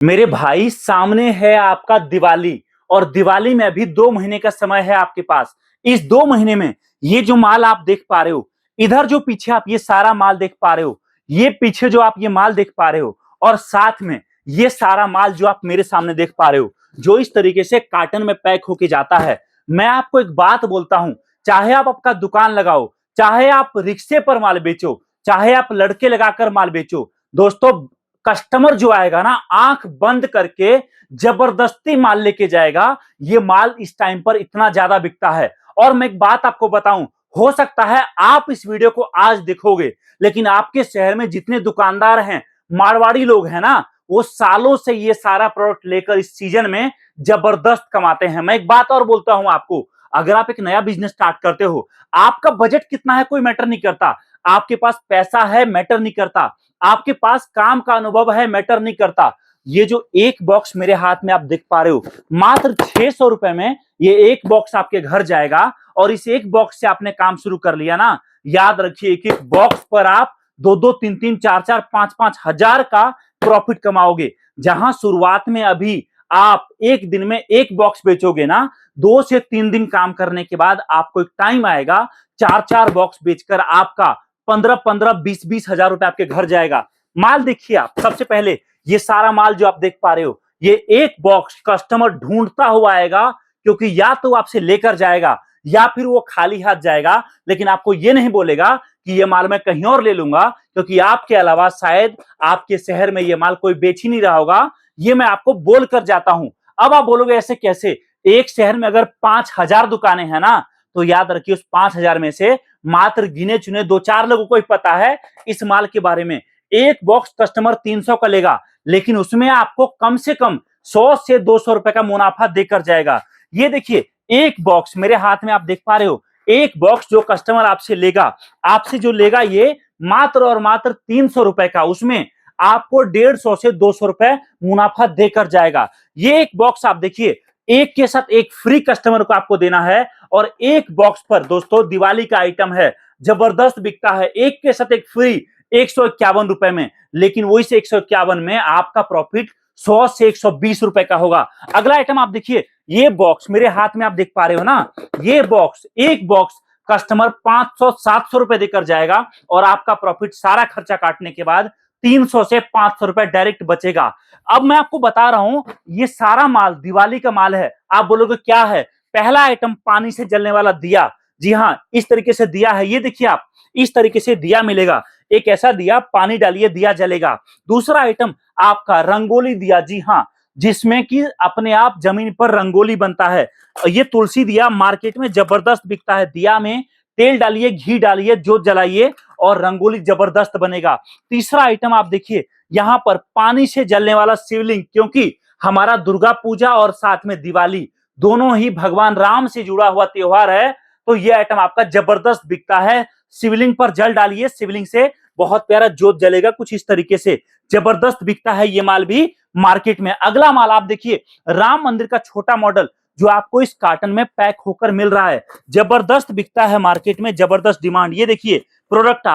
मेरे भाई सामने है आपका दिवाली और दिवाली में अभी 2 महीने का समय है आपके पास। इस 2 महीने में ये जो माल आप देख पा रहे हो, इधर जो पीछे आप ये सारा माल देख पा रहे हो, ये पीछे जो आप ये माल देख पा रहे हो और साथ में ये सारा माल जो आप मेरे सामने देख पा रहे हो, जो इस तरीके से कार्टन में पैक होके जाता है। मैं आपको एक बात बोलता हूं, चाहे आप आपका दुकान लगाओ, चाहे आप रिक्शे पर माल बेचो, चाहे आप लड़के लगाकर माल बेचो, दोस्तों कस्टमर जो आएगा ना, आंख बंद करके जबरदस्ती माल लेके जाएगा। ये माल इस टाइम पर इतना ज्यादा बिकता है। और मैं एक बात आपको बताऊं, हो सकता है आप इस वीडियो को आज देखोगे, लेकिन आपके शहर में जितने दुकानदार हैं, मारवाड़ी लोग हैं ना, वो सालों से ये सारा प्रोडक्ट लेकर इस सीजन में जबरदस्त कमाते हैं। मैं एक बात और बोलता हूं आपको, अगर आप एक नया बिजनेस स्टार्ट करते हो, आपका बजट कितना है कोई मैटर नहीं करता, आपके पास पैसा है मैटर नहीं करता, आपके पास काम का अनुभव है मैटर नहीं करता। ये जो एक बॉक्स मेरे हाथ में आप देख पा रहे हो, मात्र 600 रुपए में ये एक बॉक्स आपके घर जाएगा। और इस एक बॉक्स से आपने काम शुरू कर लिया ना, याद रखिए एक एक बॉक्स पर आप 2-2, 3-3, 4-4, 5-5 हजार का प्रॉफिट कमाओगे। जहां शुरुआत में अभी आप एक दिन में एक बॉक्स बेचोगे ना, 2 से 3 दिन काम करने के बाद आपको एक टाइम आएगा, 4-4 बॉक्स बेचकर आपका 15-15, 20-20 हजार रुपए आपके घर जाएगा। माल देखिए आप, सबसे पहले ये सारा माल जो आप देख पा रहे हो, ये एक बॉक्स कस्टमर ढूंढता हुआ आएगा, क्योंकि या तो आपसे लेकर जाएगा या फिर वो खाली हाथ जाएगा। लेकिन आपको ये नहीं बोलेगा कि ये माल मैं कहीं और ले लूंगा, क्योंकि आपके अलावा शायद आपके शहर में ये माल कोई बेच ही नहीं रहा होगा। ये मैं आपको बोल कर जाता हूं। अब आप बोलोगे ऐसे कैसे, एक शहर में अगर 5,000 दुकानें हैं ना, तो याद रखिए उस 5,000 में से मात्र गिने चुने 2-4 लोगों को ही पता है इस माल के बारे में। एक बॉक्स कस्टमर 300 का लेगा, लेकिन उसमें आपको कम से कम 100 से 200 रुपए का मुनाफा देकर जाएगा। ये देखिए एक बॉक्स मेरे हाथ में आप देख पा रहे हो, एक बॉक्स जो कस्टमर आपसे लेगा, आपसे जो लेगा ये मात्र और मात्र 300 रुपए का, उसमें आपको 150 से 200 रुपए मुनाफा देकर जाएगा। ये एक बॉक्स आप देखिए, एक के साथ एक फ्री कस्टमर को आपको देना है। और एक बॉक्स पर दोस्तों दिवाली का आइटम है, जबरदस्त बिकता है, एक के साथ एक फ्री 151 रुपए में। लेकिन वही से 151 में आपका प्रॉफिट 100 से 120 रुपए का होगा। अगला आइटम आप देखिए, ये बॉक्स मेरे हाथ में आप देख पा रहे हो ना, ये बॉक्स एक बॉक्स कस्टमर 500-700 रुपए देकर जाएगा और आपका प्रॉफिट सारा खर्चा काटने के बाद 300 से 500 रुपए डायरेक्ट बचेगा। अब मैं आपको बता रहा हूं, ये सारा माल दिवाली का माल है। आप बोलोगे क्या है? पहला आइटम पानी से जलने वाला दिया। जी हां, इस तरीके से दिया है, ये देखिए आप, इस तरीके से दिया मिलेगा। एक ऐसा दिया, पानी डालिए दिया जलेगा। दूसरा आइटम आपका रंगोली दिया, जी हां, जिसमें कि अपने आप जमीन पर रंगोली बनता है। ये तुलसी दिया मार्केट में जबरदस्त बिकता है। दिया में तेल डालिए, घी डालिए, जोत जलाइए और रंगोली जबरदस्त बनेगा। तीसरा आइटम आप देखिए, यहां पर पानी से जलने वाला शिवलिंग, क्योंकि हमारा दुर्गा पूजा और साथ में दिवाली दोनों ही भगवान राम से जुड़ा हुआ त्योहार है, तो यह आइटम आपका जबरदस्त बिकता है। शिवलिंग पर जल डालिए, शिवलिंग से बहुत प्यारा जोत जलेगा, कुछ इस तरीके से जबरदस्त बिकता है ये माल भी मार्केट में। अगला माल आप देखिए, राम मंदिर का छोटा मॉडल जो आपको इस कार्टन में पैक होकर मिल रहा है, जबरदस्त बिकता है मार्केट में, जबरदस्त डिमांड। ये देखिए प्रोडक्ट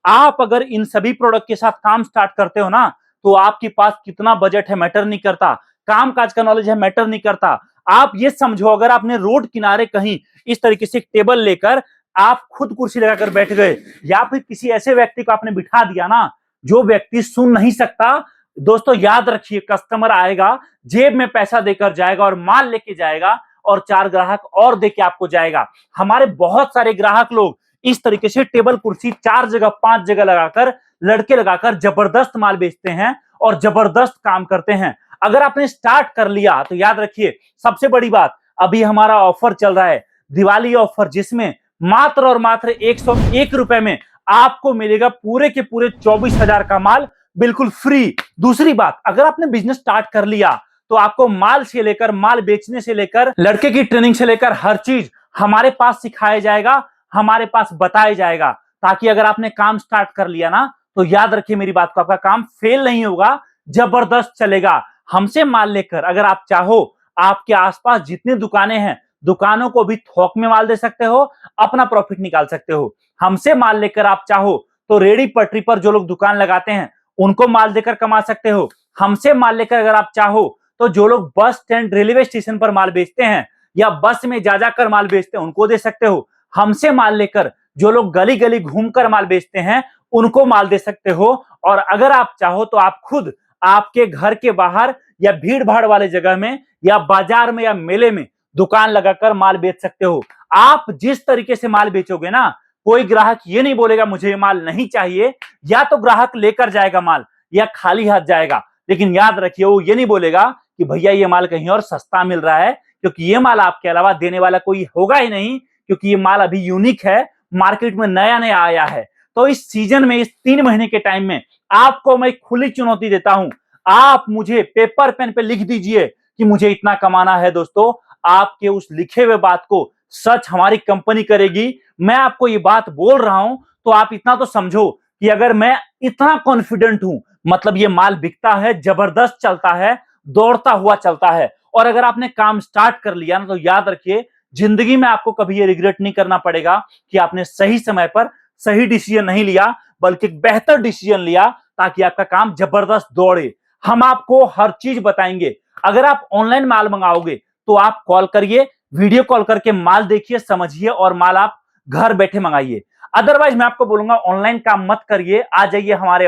आप अगर इन सभी प्रोडक्ट के साथ काम स्टार्ट करते हो ना, तो आपके पास कितना बजट है मैटर नहीं करता, काम काज का नॉलेज है मैटर नहीं करता। आप ये समझो, अगर आपने रोड किनारे कहीं इस तरीके से एक टेबल लेकर आप खुद कुर्सी लगाकर बैठ गए, या फिर किसी ऐसे व्यक्ति को आपने बिठा दिया ना, जो व्यक्ति सुन नहीं सकता, दोस्तों याद रखिए कस्टमर आएगा, जेब में पैसा देकर जाएगा और माल लेके जाएगा और 4 ग्राहक और देके आपको जाएगा। हमारे बहुत सारे ग्राहक लोग इस तरीके से टेबल कुर्सी 4 जगह 5 जगह लगाकर, लड़के लगाकर जबरदस्त माल बेचते हैं और जबरदस्त काम करते हैं। अगर आपने स्टार्ट कर लिया तो याद रखिए, सबसे बड़ी बात, अभी हमारा ऑफर चल रहा है, दिवाली ऑफर, जिसमें मात्र और मात्र 101 रुपए में आपको मिलेगा पूरे के पूरे 24,000 का माल बिल्कुल फ्री। दूसरी बात, अगर आपने बिजनेस स्टार्ट कर लिया तो आपको माल से लेकर, माल बेचने से लेकर, लड़के की ट्रेनिंग से लेकर हर चीज हमारे पास सिखाया जाएगा, हमारे पास बताया जाएगा, ताकि अगर आपने काम स्टार्ट कर लिया ना, तो याद रखिए मेरी बात को, आपका काम फेल नहीं होगा, जबरदस्त चलेगा। हमसे माल लेकर अगर आप चाहो, आपके आसपास जितनी दुकानें हैं, दुकानों को भी थोक में माल दे सकते हो, अपना प्रॉफिट निकाल सकते हो। हमसे माल लेकर आप चाहो तो रेडी पटरी पर जो लोग दुकान लगाते हैं उनको माल देकर कमा सकते हो। हमसे माल लेकर अगर आप चाहो तो जो लोग बस स्टैंड रेलवे स्टेशन पर माल बेचते हैं या बस में जा जाकर माल बेचते हैं उनको दे सकते हो। हमसे माल लेकर जो लोग गली गली घूमकर माल बेचते हैं उनको माल दे सकते हो। और अगर आप चाहो तो आप खुद आपके घर के बाहर या भीड़ भाड़ वाले जगह में या बाजार में या मेले में दुकान लगाकर माल बेच सकते हो। आप जिस तरीके से माल बेचोगे ना, कोई ग्राहक ये नहीं बोलेगा मुझे ये माल नहीं चाहिए, या तो ग्राहक लेकर जाएगा माल या खाली हाथ जाएगा, लेकिन याद रखिए वो ये नहीं बोलेगा कि भैया ये माल कहीं और सस्ता मिल रहा है, क्योंकि ये माल आपके अलावा देने वाला कोई होगा ही नहीं, क्योंकि ये माल अभी यूनिक है, मार्केट में नया नया आया है। तो इस सीजन में, इस 3 महीने के टाइम में आपको मैं खुली चुनौती देता हूं, आप मुझे पेपर पेन पे लिख दीजिए कि मुझे इतना कमाना है। दोस्तों, आपके उस लिखे हुए बात को सच हमारी कंपनी करेगी। मैं आपको ये बात बोल रहा हूं तो आप इतना तो समझो कि अगर मैं इतना कॉन्फिडेंट हूं, मतलब ये माल बिकता है, जबरदस्त चलता है, दौड़ता हुआ चलता है। और अगर आपने काम स्टार्ट कर लिया ना, तो याद रखिए जिंदगी में आपको कभी ये रिग्रेट नहीं करना पड़ेगा कि आपने सही समय पर सही डिसीजन नहीं लिया, बल्कि एक बेहतर डिसीजन लिया ताकि आपका काम जबरदस्त दौड़े। हम आपको हर चीज बताएंगे। अगर आप ऑनलाइन माल मंगाओगे तो आप कॉल करिए, वीडियो कॉल करके माल देखिए, समझिए और माल आप घर बैठे मंगाइए। अदरवाइज मैं आपको बोलूंगा ऑनलाइन काम मत करिए, आ जाइए हमारे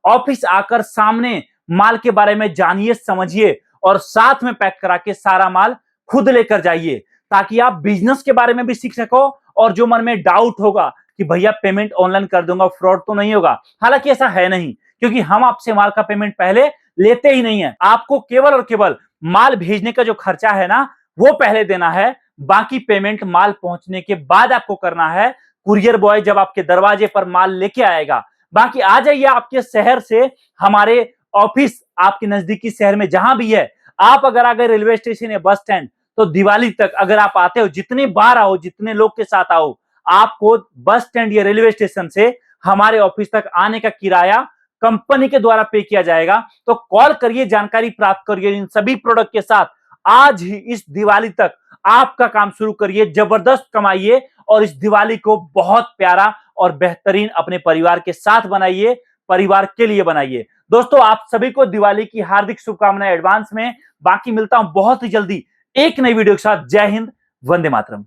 ऑफिस आकर सामने माल के बारे में जानिए, समझिए और साथ में पैक करा के सारा माल खुद लेकर जाइए, ताकि आप बिजनेस के बारे में भी सीख सको। और जो मन में डाउट होगा कि भैया पेमेंट ऑनलाइन कर दूंगा, फ्रॉड तो नहीं होगा, हालांकि ऐसा है नहीं, क्योंकि हम आपसे माल का पेमेंट पहले लेते ही नहीं है। आपको केवल और केवल माल भेजने का जो खर्चा है ना, वो पहले देना है, बाकी पेमेंट माल पहुंचने के बाद आपको करना है। कुरियर बॉय जब आपके दरवाजे पर माल लेके आएगा। बाकी आ जाइए आपके शहर से, हमारे ऑफिस आपके नजदीकी शहर में जहां भी है। आप अगर आ गए रेलवे स्टेशन या बस स्टैंड, तो दिवाली तक अगर आप आते हो, जितनी बार आओ, जितने लोग के साथ आओ, आपको बस स्टैंड या रेलवे स्टेशन से हमारे ऑफिस तक आने का किराया कंपनी के द्वारा पे किया जाएगा। तो कॉल करिए, जानकारी प्राप्त करिए इन सभी प्रोडक्ट के साथ। आज ही इस दिवाली तक आपका काम शुरू करिए, जबरदस्त कमाइए और इस दिवाली को बहुत प्यारा और बेहतरीन अपने परिवार के साथ बनाइए, परिवार के लिए बनाइए। दोस्तों, आप सभी को दिवाली की हार्दिक शुभकामनाएं एडवांस में। बाकी मिलता हूं बहुत ही जल्दी एक नई वीडियो के साथ। जय हिंद, वंदे मातरम।